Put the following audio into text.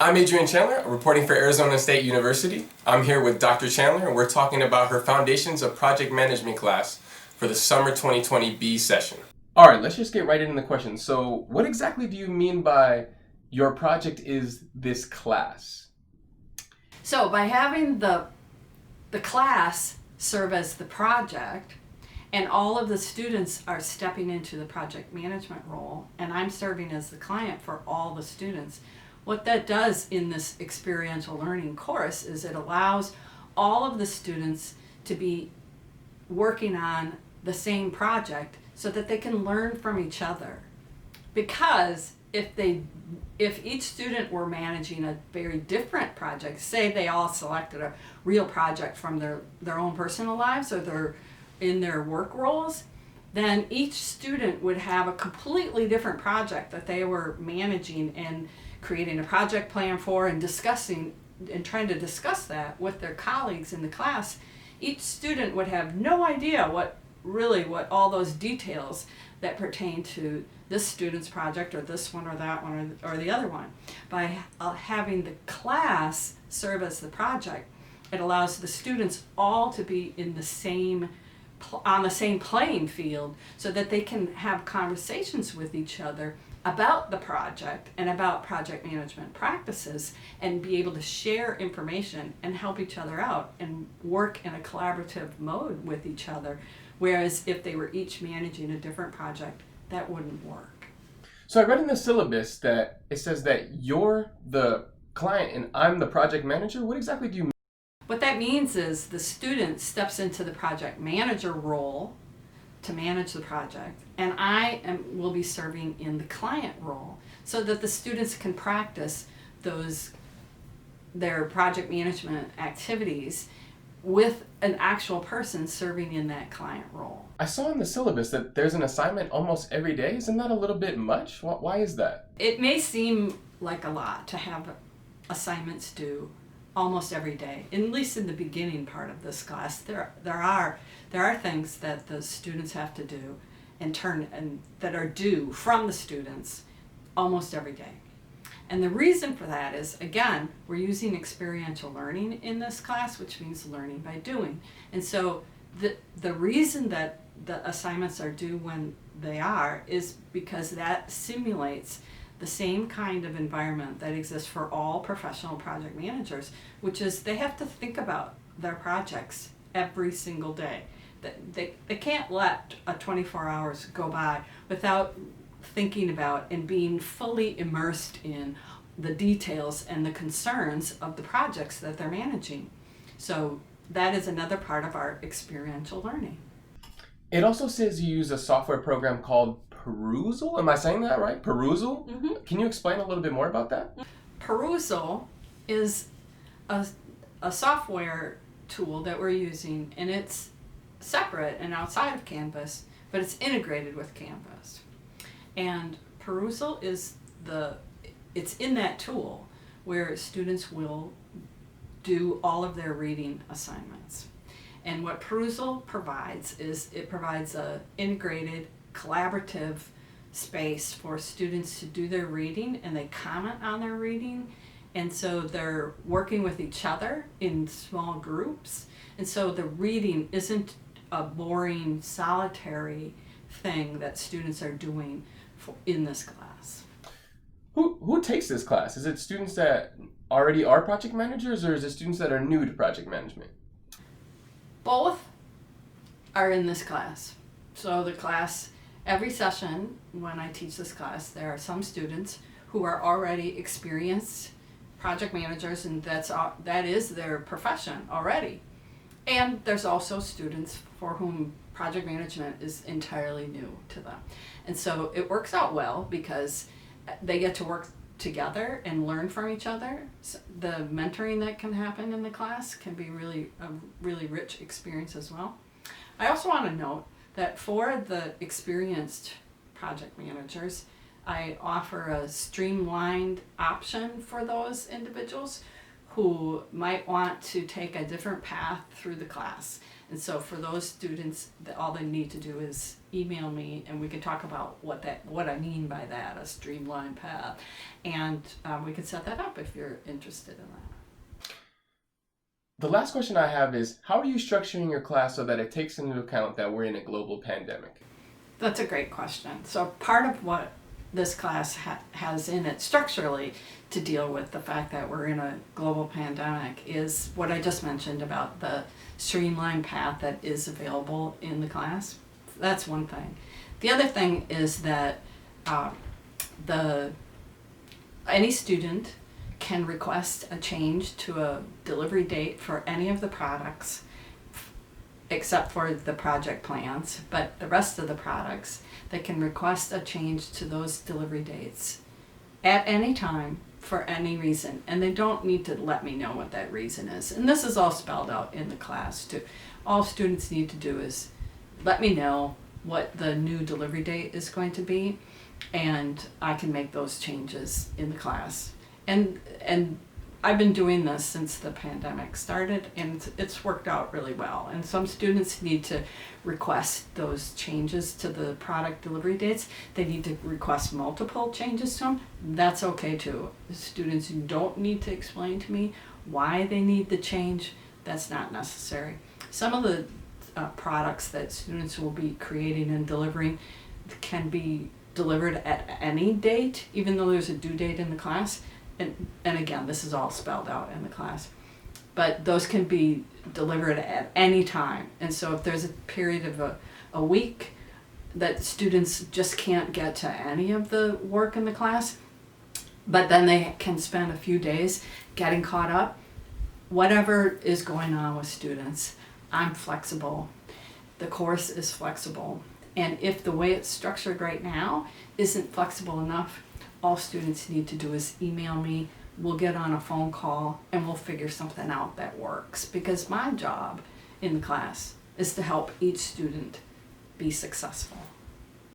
I'm Adrian Chandler, reporting for Arizona State University. I'm here with Dr. Chandler, and we're talking about her Foundations of Project Management class for the summer 2020 B session. All right, let's just get right into the question. So what exactly do you mean by your project is this class? So by having the class serve as the project, and all of the students are stepping into the project management role, and I'm serving as the client for all the students, what that does in this experiential learning course is it allows all of the students to be working on the same project so that they can learn from each other. Because if each student were managing a very different project, say they all selected a real project from their own personal lives or they're in their work roles, then each student would have a completely different project that they were managing and creating a project plan for and discussing and trying to discuss that with their colleagues in the class. Each student would have no idea what all those details that pertain to this student's project or this one or that one or the other one. By having the class serve as the project, it allows the students all to be on the same playing field so that they can have conversations with each other about the project and about project management practices and be able to share information and help each other out and work in a collaborative mode with each other. Whereas if they were each managing a different project, that wouldn't work. So I read in the syllabus that it says that you're the client and I'm the project manager. What exactly do you mean? What that means is the student steps into the project manager role to manage the project, and will be serving in the client role so that the students can practice their project management activities with an actual person serving in that client role. I saw in the syllabus that there's an assignment almost every day. Isn't that a little bit much? Why is that? It may seem like a lot to have assignments due almost every day, at least in the beginning part of this class. There are things that the students have to do and that are due from the students almost every day. And the reason for that is, again, we're using experiential learning in this class, which means learning by doing. And so the reason that the assignments are due when they are is because that simulates the same kind of environment that exists for all professional project managers, which is they have to think about their projects every single day. They can't let 24 hours go by without thinking about and being fully immersed in the details and the concerns of the projects that they're managing. So that is another part of our experiential learning. It also says you use a software program called Perusal. Am I saying that right? Perusal? Mm-hmm. Can you explain a little bit more about that? Perusal is a software tool that we're using, and it's separate and outside of Canvas, but it's integrated with Canvas. And Perusal it's in that tool where students will do all of their reading assignments. And what Perusal provides is it provides a integrated, collaborative space for students to do their reading, and they comment on their reading. And so they're working with each other in small groups. And so the reading isn't a boring, solitary thing that students are doing in this class. Who takes this class? Is it students that already are project managers, or is it students that are new to project management? Both are in this class. So the class, every session when I teach this class, there are some students who are already experienced project managers, and that is their profession already. And there's also students for whom project management is entirely new to them. And so it works out well because they get to work together and learn from each other. So the mentoring that can happen in the class can be a really rich experience as well. I also want to note that for the experienced project managers, I offer a streamlined option for those individuals who might want to take a different path through the class. And so for those students, all they need to do is email me, and we can talk about what I mean by that, a streamlined path. And we can set that up if you're interested in that. The last question I have is, how are you structuring your class so that it takes into account that we're in a global pandemic? That's a great question. So part of what this class has in it structurally to deal with the fact that we're in a global pandemic is what I just mentioned about the streamlined path that is available in the class. That's one thing. The other thing is that any student can request a change to a delivery date for any of the products except for the project plans, but the rest of the products, they can request a change to those delivery dates at any time for any reason, and they don't need to let me know what that reason is. And this is all spelled out in the class too. All students need to do is let me know what the new delivery date is going to be, and I can make those changes in the class. And I've been doing this since the pandemic started, and it's worked out really well. And some students need to request those changes to the product delivery dates. They need to request multiple changes to them. That's okay too. Students who don't need to explain to me why they need the change, that's not necessary. Some of the products that students will be creating and delivering can be delivered at any date, even though there's a due date in the class. And again, this is all spelled out in the class. But those can be delivered at any time. And so if there's a period of a week that students just can't get to any of the work in the class, but then they can spend a few days getting caught up, whatever is going on with students, I'm flexible. The course is flexible. And if the way it's structured right now isn't flexible enough, all students need to do is email me, we'll get on a phone call, and we'll figure something out that works. Because my job in the class is to help each student be successful.